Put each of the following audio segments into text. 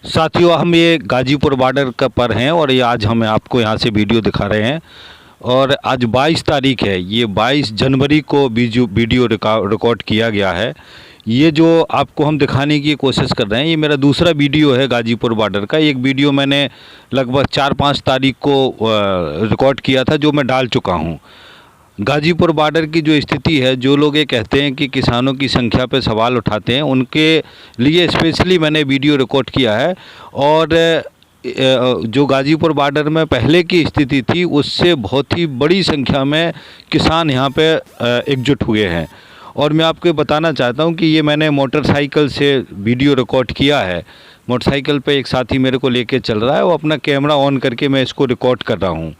साथियों, हम ये गाजीपुर बॉर्डर का पर हैं और ये आज हम आपको यहाँ से वीडियो दिखा रहे हैं। और आज 22 तारीख है, ये 22 जनवरी को वीडियो रिकॉर्ड किया गया है। ये जो आपको हम दिखाने की कोशिश कर रहे हैं, ये मेरा दूसरा वीडियो है गाजीपुर बॉर्डर का। एक वीडियो मैंने लगभग 4-5 तारीख को रिकॉर्ड किया था, जो मैं डाल चुका हूँ। गाजीपुर बॉर्डर की जो स्थिति है, जो लोग ये कहते हैं कि किसानों की संख्या पे सवाल उठाते हैं, उनके लिए स्पेशली मैंने वीडियो रिकॉर्ड किया है। और जो गाजीपुर बॉर्डर में पहले की स्थिति थी, उससे बहुत ही बड़ी संख्या में किसान यहाँ पे एकजुट हुए हैं। और मैं आपको बताना चाहता हूँ कि ये मैंने मोटरसाइकिल से वीडियो रिकॉर्ड किया है। मोटरसाइकिल पे एक साथी मेरे को लेके चल रहा है, वो अपना कैमरा ऑन करके मैं इसको रिकॉर्ड कर रहा हूँ,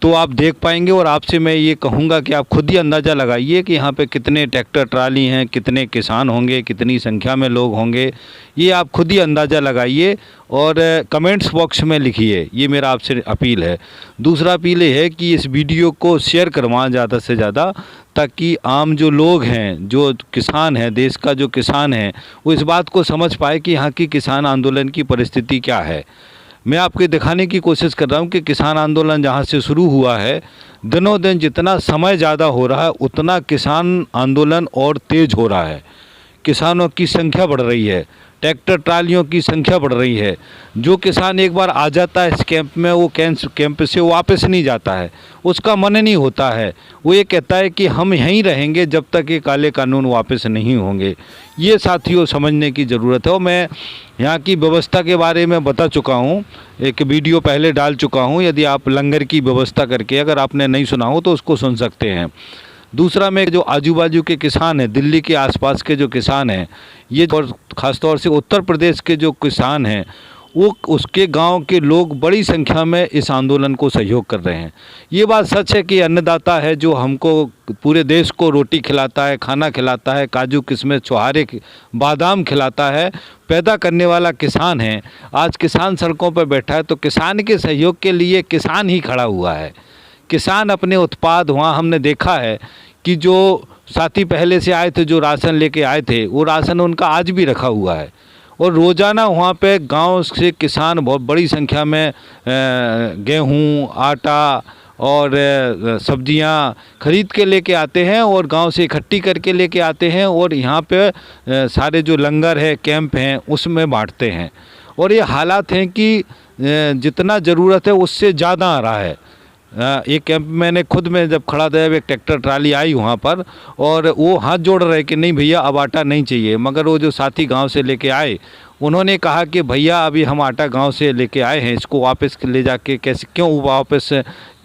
तो आप देख पाएंगे। और आपसे मैं ये कहूँगा कि आप खुद ही अंदाज़ा लगाइए कि यहाँ पे कितने ट्रैक्टर ट्राली हैं, कितने किसान होंगे, कितनी संख्या में लोग होंगे। ये आप खुद ही अंदाज़ा लगाइए और कमेंट्स बॉक्स में लिखिए, ये मेरा आपसे अपील है। दूसरा अपील ये है कि इस वीडियो को शेयर करवाएं ज़्यादा से ज़्यादा, ताकि आम जो लोग हैं, जो किसान हैं, देश का जो किसान है, वो इस बात को समझ पाए कि यहाँ की किसान आंदोलन की परिस्थिति क्या है। मैं आपको दिखाने की कोशिश कर रहा हूँ कि किसान आंदोलन जहाँ से शुरू हुआ है, दिनों दिन जितना समय ज़्यादा हो रहा है, उतना किसान आंदोलन और तेज़ हो रहा है। किसानों की संख्या बढ़ रही है, ट्रैक्टर ट्रालियों की संख्या बढ़ रही है। जो किसान एक बार आ जाता है इस कैंप में, वो कैंप से वापस नहीं जाता है, उसका मन नहीं होता है। वो ये कहता है कि हम यहीं रहेंगे जब तक ये काले कानून वापस नहीं होंगे। ये साथियों समझने की ज़रूरत है। और मैं यहाँ की व्यवस्था के बारे में बता चुका हूँ, एक वीडियो पहले डाल चुका हूँ। यदि आप लंगर की व्यवस्था करके, अगर आपने नहीं सुना हो तो उसको सुन सकते हैं। दूसरा, में जो आजू बाजू के किसान हैं, दिल्ली के आसपास के जो किसान हैं, ये और ख़ासतौर से उत्तर प्रदेश के जो किसान हैं, वो उसके गांव के लोग बड़ी संख्या में इस आंदोलन को सहयोग कर रहे हैं। ये बात सच है कि अन्नदाता है जो हमको, पूरे देश को रोटी खिलाता है, खाना खिलाता है, काजू किस्में छुहारे बादाम खिलाता है, पैदा करने वाला किसान है। आज किसान सड़कों पर बैठा है तो किसान के सहयोग के लिए किसान ही खड़ा हुआ है। किसान अपने उत्पाद, वहाँ हमने देखा है कि जो साथी पहले से आए थे, जो राशन लेके आए थे, वो राशन उनका आज भी रखा हुआ है। और रोज़ाना वहाँ पे गांव से किसान बहुत बड़ी संख्या में गेहूँ, आटा और सब्जियां खरीद के लेके आते हैं और गांव से इकट्ठी करके लेके आते हैं और यहाँ पे सारे जो लंगर है, कैंप हैं, उसमें बांटते हैं। और ये हालात हैं कि जितना ज़रूरत है उससे ज़्यादा आ रहा है। एक कैंप मैंने खुद में जब खड़ा था, एक ट्रैक्टर ट्राली आई वहाँ पर, और वो हाथ जोड़ रहे कि नहीं भैया अब आटा नहीं चाहिए। मगर वो जो साथी गांव से लेके आए, उन्होंने कहा कि भैया अभी हम आटा गांव से लेके आए हैं, इसको वापस ले जाके कैसे, क्यों वापस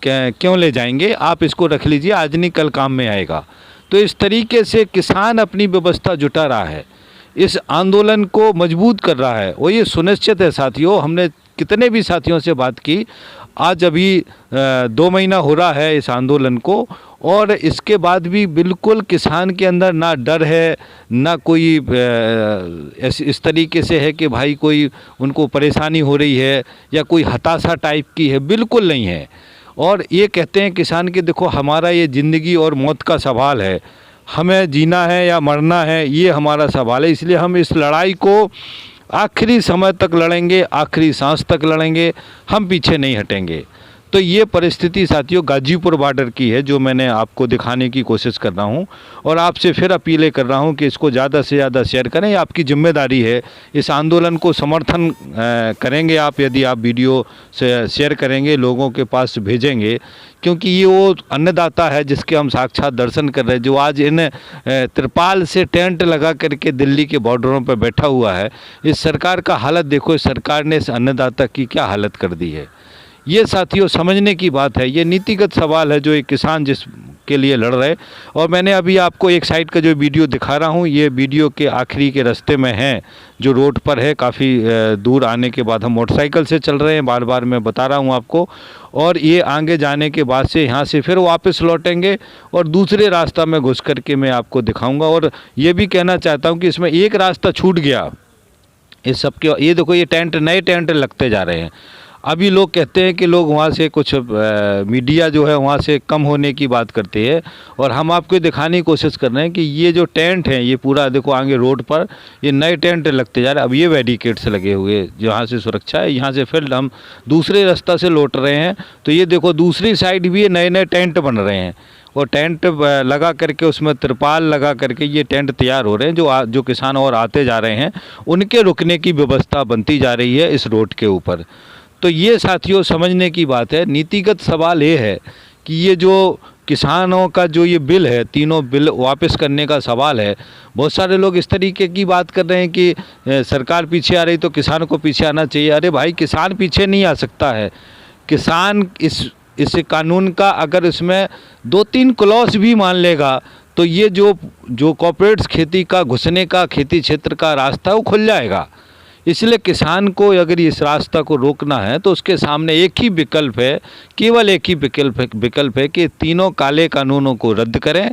क्यों ले जाएंगे, आप इसको रख लीजिए, आज नहीं कल काम में आएगा। तो इस तरीके से किसान अपनी व्यवस्था जुटा रहा है, इस आंदोलन को मजबूत कर रहा है। और ये सुनिश्चित है साथियों, हमने कितने भी साथियों से बात की, आज अभी 2 महीना हो रहा है इस आंदोलन को, और इसके बाद भी बिल्कुल किसान के अंदर ना डर है, ना कोई इस तरीके से है कि भाई कोई उनको परेशानी हो रही है या कोई हताशा टाइप की है, बिल्कुल नहीं है। और ये कहते हैं किसान कि देखो हमारा ये ज़िंदगी और मौत का सवाल है, हमें जीना है या मरना है, ये हमारा सवाल है। इसलिए हम इस लड़ाई को आखिरी समय तक लड़ेंगे, आखिरी सांस तक लड़ेंगे, हम पीछे नहीं हटेंगे। तो ये परिस्थिति साथियों गाजीपुर बॉर्डर की है, जो मैंने आपको दिखाने की कोशिश कर रहा हूँ। और आपसे फिर अपीलें कर रहा हूँ कि इसको ज़्यादा से ज़्यादा शेयर करें, ये आपकी जिम्मेदारी है। इस आंदोलन को समर्थन करेंगे आप, यदि आप वीडियो से शेयर करेंगे, लोगों के पास भेजेंगे, क्योंकि ये वो अन्नदाता है जिसके हम साक्षात दर्शन कर रहे हैं, जो आज इन तिरपाल से टेंट लगा करके दिल्ली के बॉर्डरों पर बैठा हुआ है। इस सरकार का हालत देखो, इस सरकार ने इस अन्नदाता की क्या हालत कर दी है। ये साथियों समझने की बात है, ये नीतिगत सवाल है जो एक किसान जिसके लिए लड़ रहे। और मैंने अभी आपको एक साइड का जो वीडियो दिखा रहा हूँ, ये वीडियो के आखिरी के रास्ते में है, जो रोड पर है। काफ़ी दूर आने के बाद हम मोटरसाइकिल से चल रहे हैं, बार बार मैं बता रहा हूँ आपको। और ये आगे जाने के बाद से यहाँ से फिर वापस लौटेंगे और दूसरे रास्ता में घुस करके मैं आपको दिखाऊँगा। और ये भी कहना चाहता हूँ कि इसमें एक रास्ता छूट गया इस सब के, ये देखो ये टेंट, नए टेंट लगते जा रहे हैं। अभी लोग कहते हैं कि लोग वहाँ से कुछ मीडिया जो है वहाँ से कम होने की बात करती है, और हम आपको दिखाने की कोशिश कर रहे हैं कि ये जो टेंट हैं ये पूरा देखो आगे रोड पर ये नए टेंट लगते जा रहे हैं। अब ये बैरिकेड्स लगे हुए जहाँ से सुरक्षा है, यहाँ से फिर हम दूसरे रास्ता से लौट रहे हैं तो ये देखो दूसरी साइड भी ये नए नए टेंट बन रहे हैं, और टेंट लगा करके उसमें तिरपाल लगा करके ये टेंट तैयार हो रहे हैं। जो किसान और आते जा रहे हैं उनके रुकने की व्यवस्था बनती जा रही है इस रोड के ऊपर। तो ये साथियों समझने की बात है। नीतिगत सवाल ये है कि ये जो किसानों का जो ये बिल है, तीनों बिल वापस करने का सवाल है। बहुत सारे लोग इस तरीके की बात कर रहे हैं कि सरकार पीछे आ रही तो किसान को पीछे आना चाहिए। अरे भाई, किसान पीछे नहीं आ सकता है। किसान इस कानून का अगर इसमें 2-3 क्लॉज भी मान लेगा तो ये जो कॉर्पोरेट्स खेती का घुसने का खेती क्षेत्र का रास्ता वो खुल जाएगा। इसलिए किसान को अगर इस रास्ता को रोकना है तो उसके सामने एक ही विकल्प है, केवल एक ही विकल्प है कि तीनों काले कानूनों को रद्द करें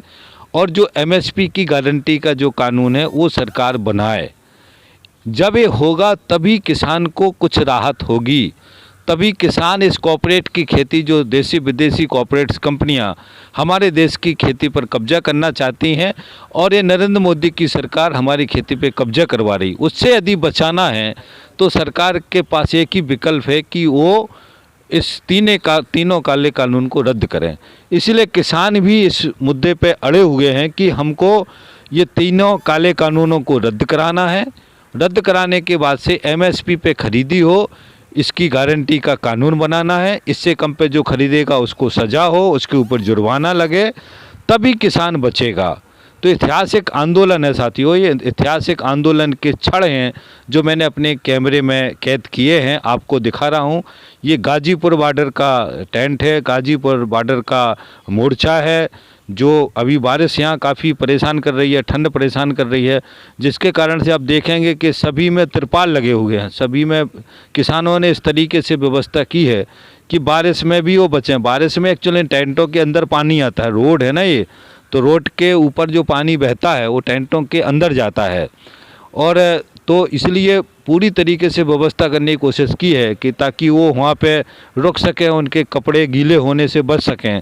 और जो एमएसपी की गारंटी का जो कानून है वो सरकार बनाए। जब ये होगा तभी किसान को कुछ राहत होगी, तभी किसान इस कॉर्पोरेट की खेती, जो देसी विदेशी कॉर्पोरेट्स कंपनियां हमारे देश की खेती पर कब्जा करना चाहती हैं और ये नरेंद्र मोदी की सरकार हमारी खेती पे कब्जा करवा रही, उससे यदि बचाना है तो सरकार के पास एक ही विकल्प है कि वो इस तीनों काले कानून को रद्द करें। इसलिए किसान भी इस मुद्दे पे अड़े हुए हैं कि हमको ये तीनों काले कानूनों को रद्द कराना है। रद्द कराने के बाद से एमएसपी पे खरीदी हो, इसकी गारंटी का कानून बनाना है। इससे कम पे जो खरीदेगा उसको सज़ा हो, उसके ऊपर जुर्माना लगे, तभी किसान बचेगा। तो ऐतिहासिक आंदोलन है साथियों, ये ऐतिहासिक आंदोलन के क्षण हैं जो मैंने अपने कैमरे में कैद किए हैं, आपको दिखा रहा हूँ। ये गाजीपुर बॉर्डर का टेंट है, गाजीपुर बॉर्डर का मोर्चा है। जो अभी बारिश यहाँ काफ़ी परेशान कर रही है, ठंड परेशान कर रही है, जिसके कारण से आप देखेंगे कि सभी में तिरपाल लगे हुए हैं। सभी में किसानों ने इस तरीके से व्यवस्था की है कि बारिश में भी वो बचें। बारिश में एक्चुअली टेंटों के अंदर पानी आता है, रोड है ना ये, तो रोड के ऊपर जो पानी बहता है वो टेंटों के अंदर जाता है, और तो इसलिए पूरी तरीके से व्यवस्था करने की कोशिश की है कि ताकि वो वहाँ पे रुक सकें, उनके कपड़े गीले होने से बच सकें।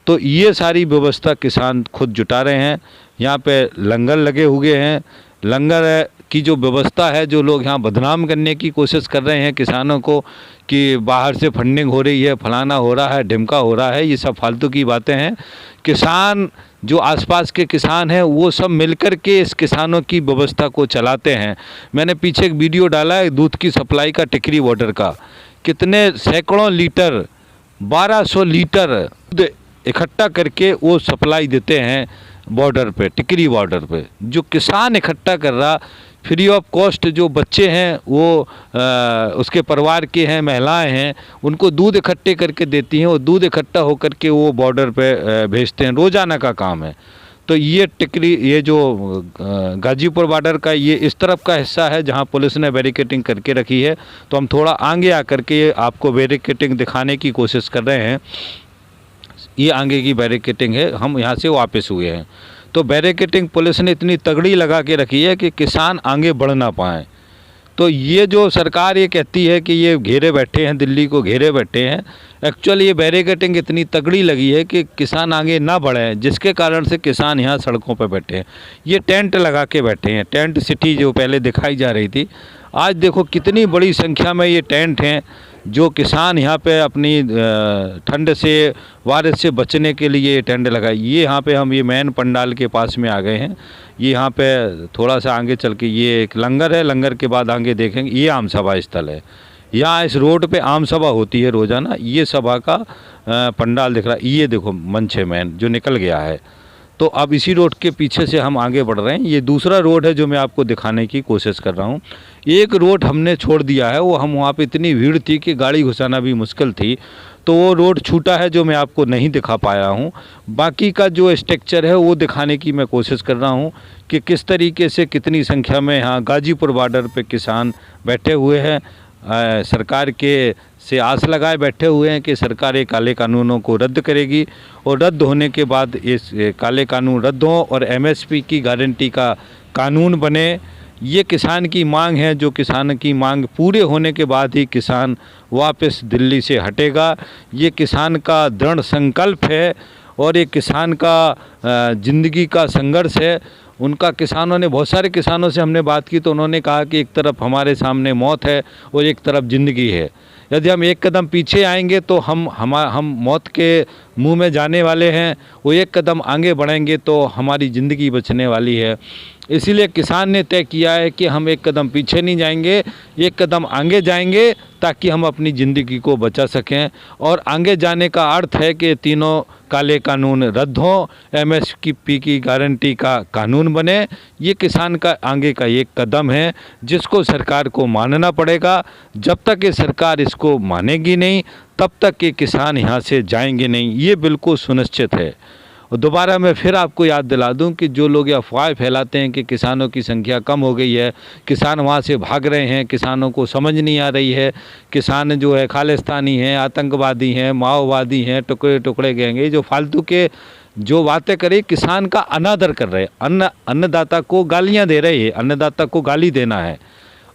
तो ये सारी व्यवस्था किसान खुद जुटा रहे हैं। यहाँ पे लंगर लगे हुए हैं। लंगर की जो व्यवस्था है, जो लोग यहाँ बदनाम करने की कोशिश कर रहे हैं किसानों को कि बाहर से फंडिंग हो रही है, फलाना हो रहा है, ढिमका हो रहा है, ये सब फालतू की बातें हैं। किसान जो आसपास के किसान हैं वो सब मिलकर के इस किसानों की व्यवस्था को चलाते हैं। मैंने पीछे एक वीडियो डाला है दूध की सप्लाई का, टिकरी बॉर्डर का, कितने सैकड़ों लीटर, 1200 लीटर दूध इकट्ठा करके वो सप्लाई देते हैं बॉर्डर पे, टिकरी बॉर्डर पे। जो किसान इकट्ठा कर रहा फ्री ऑफ कॉस्ट, जो बच्चे हैं वो उसके परिवार के हैं, महिलाएं हैं, उनको दूध इकट्ठे करके देती हैं, और दूध इकट्ठा होकर के वो बॉर्डर पे भेजते हैं। रोज़ाना का काम है। तो ये टिकरी, ये जो गाजीपुर बॉर्डर का ये इस तरफ का हिस्सा है जहां पुलिस ने बैरिकेटिंग करके रखी है। तो हम थोड़ा आगे आकर के आपको बैरिकेटिंग दिखाने की कोशिश कर रहे हैं। ये आगे की बैरिकेटिंग है, हम यहाँ से वापस हुए हैं। तो बैरिकेटिंग पुलिस ने इतनी तगड़ी लगा के रखी है कि किसान आगे बढ़ ना पाएँ। तो ये जो सरकार ये कहती है कि ये घेरे बैठे हैं, दिल्ली को घेरे बैठे हैं, एक्चुअली ये बैरिकेटिंग इतनी तगड़ी लगी है कि किसान आगे ना बढ़ें, जिसके कारण से किसान यहाँ सड़कों पर बैठे हैं। ये टेंट लगा के बैठे हैं, टेंट सिटी जो पहले दिखाई जा रही थी, आज देखो कितनी बड़ी संख्या में ये टेंट हैं। जो किसान यहाँ पे अपनी ठंड से, बारिश से बचने के लिए टेंट लगाए। ये यहाँ पे हम ये मेन पंडाल के पास में आ गए हैं। ये यहाँ पे थोड़ा सा आगे चल के ये एक लंगर है, लंगर के बाद आगे देखेंगे ये आम सभा स्थल है। यहाँ इस रोड पे आम सभा होती है रोज़ाना। ये सभा का पंडाल दिख रहा है, ये देखो मंच है मेन जो निकल गया है। तो अब इसी रोड के पीछे से हम आगे बढ़ रहे हैं। ये दूसरा रोड है जो मैं आपको दिखाने की कोशिश कर रहा हूँ। एक रोड हमने छोड़ दिया है, वो हम वहाँ पे इतनी भीड़ थी कि गाड़ी घुसाना भी मुश्किल थी, तो वो रोड छूटा है जो मैं आपको नहीं दिखा पाया हूँ। बाकी का जो स्ट्रक्चर है वो दिखाने की मैं कोशिश कर रहा हूँ कि किस तरीके से, कितनी संख्या में यहाँ गाजीपुर बॉर्डर पे किसान बैठे हुए हैं। सरकार के से आस लगाए बैठे हुए हैं कि सरकार ये काले कानूनों को रद्द करेगी, और रद्द होने के बाद इस काले कानून रद्द हों और एमएसपी की गारंटी का कानून बने। ये किसान की मांग है, जो किसान की मांग पूरे होने के बाद ही किसान वापस दिल्ली से हटेगा। ये किसान का दृढ़ संकल्प है और ये किसान का ज़िंदगी का संघर्ष है। उनका किसानों ने, बहुत सारे किसानों से हमने बात की तो उन्होंने कहा कि एक तरफ हमारे सामने मौत है और एक तरफ ज़िंदगी है। यदि हम एक कदम पीछे आएंगे तो हम मौत के मुंह में जाने वाले हैं, वो एक कदम आगे बढ़ेंगे तो हमारी ज़िंदगी बचने वाली है। इसीलिए किसान ने तय किया है कि हम एक कदम पीछे नहीं जाएंगे, एक कदम आगे जाएंगे ताकि हम अपनी ज़िंदगी को बचा सकें। और आगे जाने का अर्थ है कि तीनों काले कानून रद्द हों, एमएसपी की गारंटी का कानून बने। ये किसान का आगे का एक कदम है जिसको सरकार को मानना पड़ेगा। जब तक ये सरकार इसको मानेगी नहीं तब तक ये किसान यहाँ से जाएंगे नहीं, ये बिल्कुल सुनिश्चित है। और दोबारा मैं फिर आपको याद दिला दूं कि जो लोग ये अफवाहें फैलाते हैं कि किसानों की संख्या कम हो गई है, किसान वहाँ से भाग रहे हैं, किसानों को समझ नहीं आ रही है, किसान जो है खालिस्तानी हैं, आतंकवादी हैं, माओवादी हैं, टुकड़े टुकड़े गएंगे, जो फालतू के जो बातें करे, किसान का अनादर कर रहे हैं, अन्नदाता को गालियाँ दे रहे हैं। अन्नदाता को गाली देना है।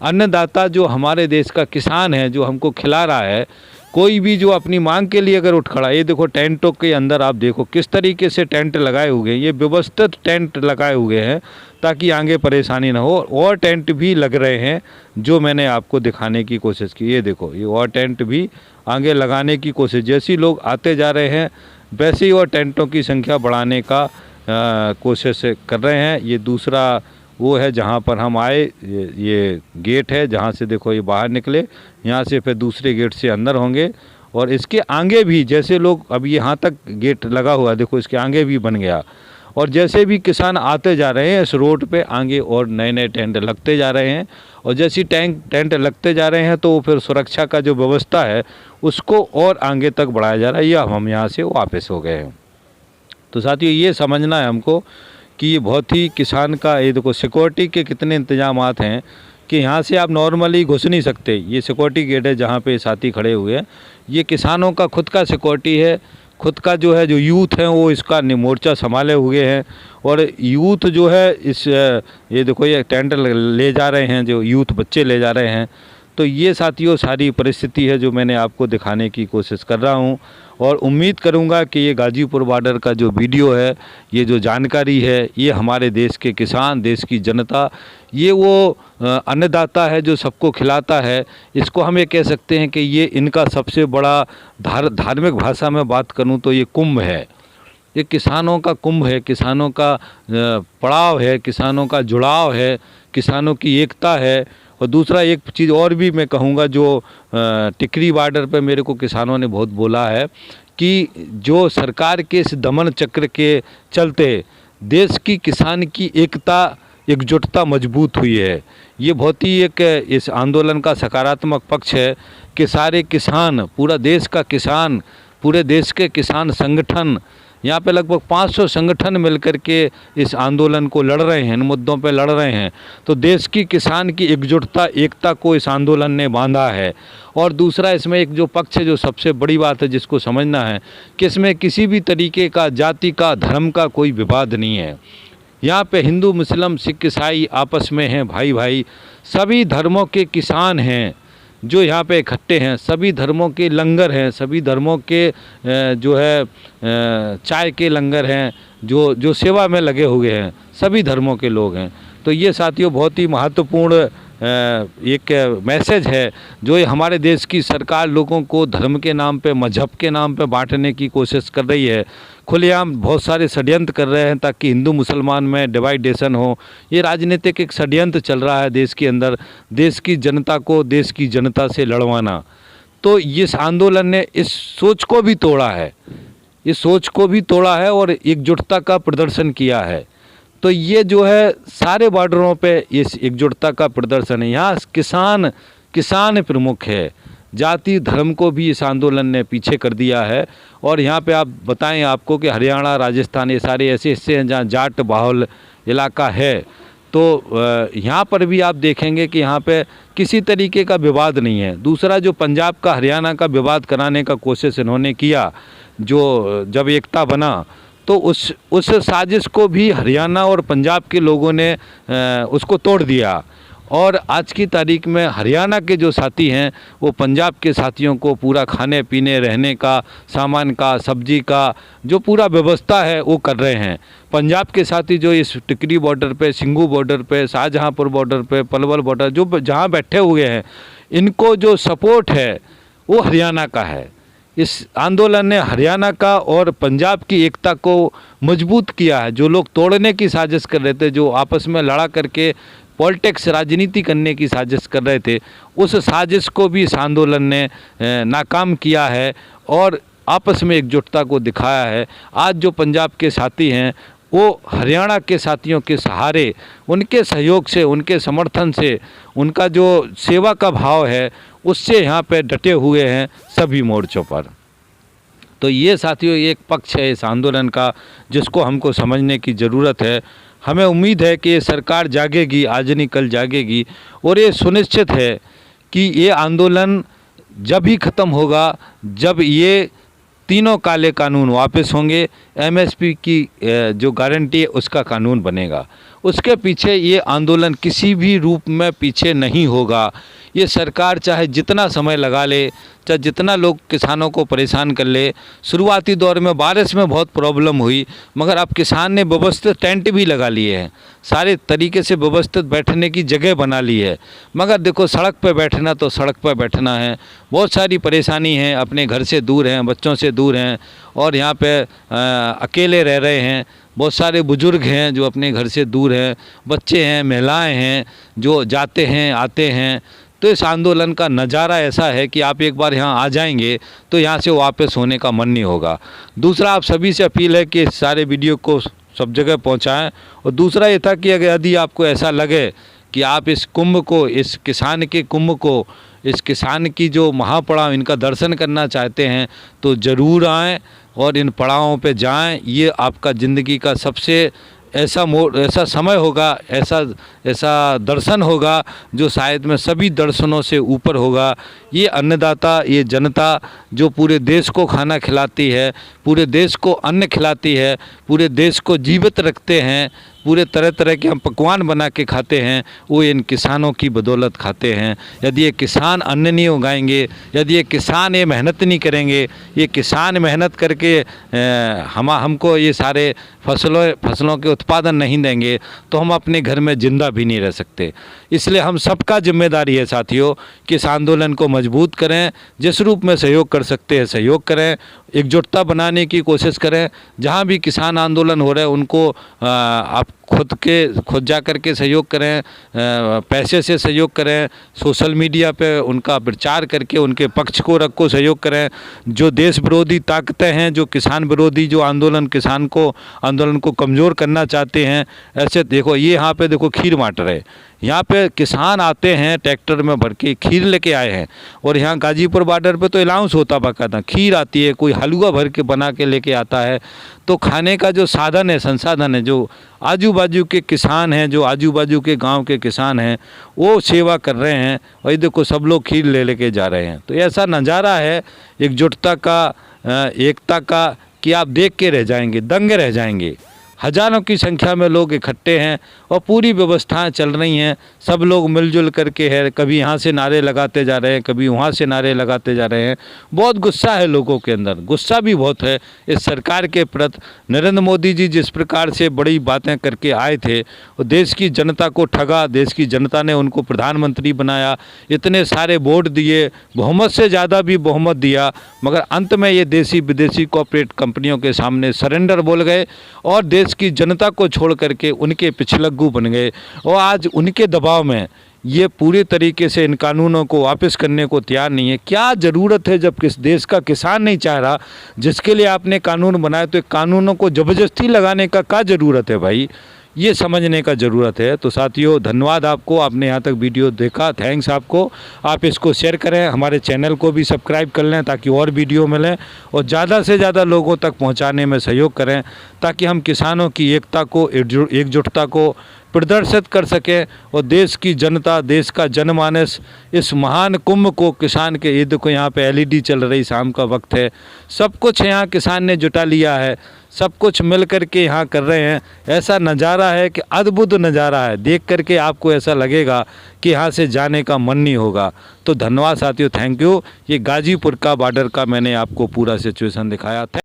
अन्नदाता जो हमारे देश का किसान है, जो हमको खिला रहा है, कोई भी जो अपनी मांग के लिए अगर उठ खड़ा, ये देखो टेंटों के अंदर आप देखो किस तरीके से टेंट लगाए हुए हैं, ये व्यवस्थित टेंट लगाए हुए हैं ताकि आगे परेशानी ना हो। और टेंट भी लग रहे हैं जो मैंने आपको दिखाने की कोशिश की, ये देखो, ये और टेंट भी आगे लगाने की कोशिश, जैसे लोग आते जा रहे हैं वैसे ही और टेंटों की संख्या बढ़ाने का कोशिश कर रहे हैं। ये दूसरा वो है जहाँ पर हम आए, ये गेट है जहाँ से देखो ये बाहर निकले, यहाँ से फिर दूसरे गेट से अंदर होंगे। और इसके आगे भी जैसे लोग, अब यहाँ तक गेट लगा हुआ देखो, इसके आगे भी बन गया। और जैसे भी किसान आते जा रहे हैं इस रोड पे आगे और नए नए टेंट लगते जा रहे हैं। और जैसी टेंट लगते जा रहे हैं तो वो फिर सुरक्षा का जो व्यवस्था है उसको और आगे तक बढ़ाया जा रहा है। या हम यहाँ से वापस हो गए हैं। तो साथियों ये समझना है हमको कि ये बहुत ही किसान का, ये देखो सिक्योरिटी के कितने इंतजामात हैं कि यहाँ से आप नॉर्मली घुस नहीं सकते। ये सिक्योरिटी गेट है जहाँ पे साथी खड़े हुए हैं, ये किसानों का खुद का सिक्योरिटी है, खुद का जो है, जो यूथ है वो इसका मोर्चा संभाले हुए हैं। और यूथ जो है इस, ये देखो ये टेंट ले जा रहे हैं, जो यूथ बच्चे ले जा रहे हैं। तो ये साथियों सारी परिस्थिति है जो मैंने आपको दिखाने की कोशिश कर रहा हूँ। और उम्मीद करूँगा कि ये गाज़ीपुर बॉर्डर का जो वीडियो है, ये जो जानकारी है, ये हमारे देश के किसान, देश की जनता, ये वो अन्नदाता है जो सबको खिलाता है। इसको हम ये कह सकते हैं कि ये इनका सबसे बड़ा धार्मिक भाषा में बात करूँ तो ये कुंभ है। ये किसानों का कुंभ है, किसानों का पड़ाव है, किसानों का जुड़ाव है, किसानों की एकता है। और दूसरा एक चीज़ और भी मैं कहूँगा, जो टिकरी बॉर्डर पे मेरे को किसानों ने बहुत बोला है कि जो सरकार के इस दमन चक्र के चलते देश की किसान की एकता, एकजुटता मजबूत हुई है। ये बहुत ही एक इस आंदोलन का सकारात्मक पक्ष है कि सारे किसान, पूरा देश का किसान, पूरे देश के किसान संगठन, यहाँ पे लगभग 500 संगठन मिलकर के इस आंदोलन को लड़ रहे हैं, इन मुद्दों पे लड़ रहे हैं। तो देश की किसान की एकजुटता, एकता को इस आंदोलन ने बांधा है। और दूसरा इसमें एक जो पक्ष है, जो सबसे बड़ी बात है जिसको समझना है, कि इसमें किसी भी तरीके का जाति का, धर्म का कोई विवाद नहीं है। यहाँ पे हिंदू, मुस्लिम, सिख, ईसाई आपस में हैं, भाई भाई, सभी धर्मों के किसान हैं जो यहाँ पे इकट्ठे हैं, सभी धर्मों के लंगर हैं, सभी धर्मों के जो है चाय के लंगर हैं, जो सेवा में लगे हुए हैं, सभी धर्मों के लोग हैं। तो ये साथियों बहुत ही महत्वपूर्ण एक मैसेज है जो ये हमारे देश की सरकार लोगों को धर्म के नाम पे, मजहब के नाम पे बांटने की कोशिश कर रही है। खुलेआम बहुत सारे षड्यंत्र कर रहे हैं ताकि हिंदू मुसलमान में डिवाइडेशन हो। ये राजनीतिक एक षड्यंत्र चल रहा है देश के अंदर, देश की जनता को देश की जनता से लड़वाना। तो इस आंदोलन ने इस सोच को भी तोड़ा है, इस सोच को भी तोड़ा है और एकजुटता का प्रदर्शन किया है। तो ये जो है सारे बॉर्डरों पे इस एकजुटता का प्रदर्शन है। यहाँ किसान प्रमुख है, जाति धर्म को भी इस आंदोलन ने पीछे कर दिया है। और यहाँ पे आप बताएं आपको कि हरियाणा, राजस्थान, ये सारे ऐसे हिस्से हैं जहाँ जाट बाहुल इलाका है। तो यहाँ पर भी आप देखेंगे कि यहाँ पे किसी तरीके का विवाद नहीं है। दूसरा जो पंजाब का, हरियाणा का विवाद कराने का कोशिश इन्होंने किया, जो जब एकता बना तो उस साजिश को भी हरियाणा और पंजाब के लोगों ने उसको तोड़ दिया। और आज की तारीख में हरियाणा के जो साथी हैं वो पंजाब के साथियों को पूरा खाने पीने रहने का, सामान का, सब्जी का जो पूरा व्यवस्था है वो कर रहे हैं। पंजाब के साथी जो इस टिकरी बॉर्डर पे, सिंघू बॉर्डर पे, शाहजहांपुर बॉर्डर पे, पलवल बॉर्डर जो जहाँ बैठे हुए हैं, इनको जो सपोर्ट है वो हरियाणा का है। इस आंदोलन ने हरियाणा का और पंजाब की एकता को मजबूत किया है। जो लोग तोड़ने की साजिश कर रहे थे, जो आपस में लड़ा करके पॉलिटिक्स राजनीति करने की साजिश कर रहे थे, उस साजिश को भी इस आंदोलन ने नाकाम किया है और आपस में एकजुटता को दिखाया है। आज जो पंजाब के साथी हैं वो हरियाणा के साथियों के सहारे, उनके सहयोग से, उनके समर्थन से, उनका जो सेवा का भाव है उससे यहाँ पे डटे हुए हैं सभी मोर्चों पर। तो ये साथियों एक पक्ष है इस आंदोलन का जिसको हमको समझने की ज़रूरत है। हमें उम्मीद है कि ये सरकार जागेगी, आज नहीं कल जागेगी और ये सुनिश्चित है कि ये आंदोलन जब ही ख़त्म होगा जब ये तीनों काले कानून वापस होंगे, एमएसपी की जो गारंटी है उसका कानून बनेगा। उसके पीछे ये आंदोलन किसी भी रूप में पीछे नहीं होगा। ये सरकार चाहे जितना समय लगा ले, चाहे जितना लोग किसानों को परेशान कर ले। शुरुआती दौर में बारिश में बहुत प्रॉब्लम हुई, मगर अब किसान ने व्यवस्थित टेंट भी लगा लिए हैं, सारे तरीके से व्यवस्थित बैठने की जगह बना ली है। मगर देखो सड़क पर बैठना तो सड़क पर बैठना है। बहुत सारी परेशानी है, अपने घर से दूर हैं, बच्चों से दूर हैं और यहाँ पे अकेले रह रहे हैं। बहुत सारे बुजुर्ग हैं जो अपने घर से दूर हैं, बच्चे हैं, महिलाएं हैं जो जाते हैं आते हैं। तो इस आंदोलन का नज़ारा ऐसा है कि आप एक बार यहाँ आ जाएंगे तो यहाँ से वापस होने का मन नहीं होगा। दूसरा, आप सभी से अपील है कि इस सारे वीडियो को सब जगह पहुँचाएँ। और दूसरा ये था कि अगर यदि आपको ऐसा लगे कि आप इस कुंभ को, इस किसान के कुंभ को, इस किसान की जो महापड़ाव इनका दर्शन करना चाहते हैं तो ज़रूर आएँ और इन पड़ावों पे जाएं। ये आपका ज़िंदगी का सबसे ऐसा समय होगा, ऐसा दर्शन होगा जो शायद में सभी दर्शनों से ऊपर होगा। ये अन्नदाता, ये जनता जो पूरे देश को खाना खिलाती है, पूरे देश को अन्न खिलाती है, पूरे देश को जीवित रखते हैं, पूरे तरह तरह के हम पकवान बना के खाते हैं, वो इन किसानों की बदौलत खाते हैं। यदि ये किसान अन्न नहीं उगाएंगे, यदि ये किसान ये मेहनत नहीं करेंगे, ये किसान मेहनत करके हमको ये सारे फसलों के उत्पादन नहीं देंगे तो हम अपने घर में ज़िंदा भी नहीं रह सकते। इसलिए हम सबका जिम्मेदारी है साथियों कि इस आंदोलन को मजबूत करें, जिस रूप में सहयोग कर सकते हैं सहयोग करें, एकजुटता बनाने की कोशिश करें। जहाँ भी किसान आंदोलन हो रहे हैं उनको आप खुद जा कर के सहयोग करें, पैसे से सहयोग करें, सोशल मीडिया पे उनका प्रचार करके उनके पक्ष को रखो, सहयोग करें। जो देश विरोधी ताकतें हैं, जो किसान विरोधी जो आंदोलन को कमज़ोर करना चाहते हैं, ऐसे देखो ये यहाँ पे देखो खीर बांट रहे, यहाँ पे किसान आते हैं ट्रैक्टर में भर के खीर लेके आए हैं। और यहाँ गाजीपुर बॉर्डर पे तो अनाउंस होता बाकायदा खीर आती है, कोई हलवा भर के बना के लेके आता है। तो खाने का जो साधन है, संसाधन है, जो आजू बाजू के किसान हैं, जो आजू बाजू के गांव के किसान हैं वो सेवा कर रहे हैं। वही देखो सब लोग खीर लेके जा रहे हैं। तो ऐसा नज़ारा है एकजुटता का, एकता का कि आप देख के रह जाएंगे, दंग रह जाएंगे। हज़ारों की संख्या में लोग इकट्ठे हैं और पूरी व्यवस्थाएं चल रही हैं। सब लोग मिलजुल करके है, कभी यहाँ से नारे लगाते जा रहे हैं, कभी वहाँ से नारे लगाते जा रहे हैं। बहुत गुस्सा है लोगों के अंदर, गुस्सा भी बहुत है इस सरकार के प्रति। नरेंद्र मोदी जी जिस प्रकार से बड़ी बातें करके आए थे और देश की जनता को ठगा, देश की जनता ने उनको प्रधानमंत्री बनाया, इतने सारे वोट दिए, बहुमत से ज़्यादा भी बहुमत दिया, मगर अंत में ये देसी विदेशी कॉर्पोरेट कंपनियों के सामने सरेंडर बोल गए और देश की जनता को छोड़ करके उनके पिछलग्गू बन गए। और आज उनके दबाव में ये पूरे तरीके से इन कानूनों को वापस करने को तैयार नहीं है। क्या ज़रूरत है जब किस देश का किसान नहीं चाह रहा, जिसके लिए आपने कानून बनाए, तो कानूनों को ज़बरदस्ती लगाने का क्या ज़रूरत है भाई, ये समझने का ज़रूरत है। तो साथियों धन्यवाद आपको, आपने यहाँ तक वीडियो देखा, थैंक्स आपको। आप इसको शेयर करें, हमारे चैनल को भी सब्सक्राइब कर लें ताकि और वीडियो मिलें और ज़्यादा से ज़्यादा लोगों तक पहुँचाने में सहयोग करें ताकि हम किसानों की एकता को, एकजुटता को प्रदर्शित कर सकें और देश की जनता, देश का जनमानस इस महान कुंभ को, किसान के ईद को, यहाँ पे LED चल रही, शाम का वक्त है, सब कुछ यहाँ किसान ने जुटा लिया है। सब कुछ मिल कर के यहाँ कर रहे हैं। ऐसा नज़ारा है कि अद्भुत नज़ारा है, देख कर के आपको ऐसा लगेगा कि यहाँ से जाने का मन नहीं होगा। तो धन्यवाद साथियों, थैंक यू। ये गाजीपुर का बॉर्डर का मैंने आपको पूरा सिचुएशन दिखाया था।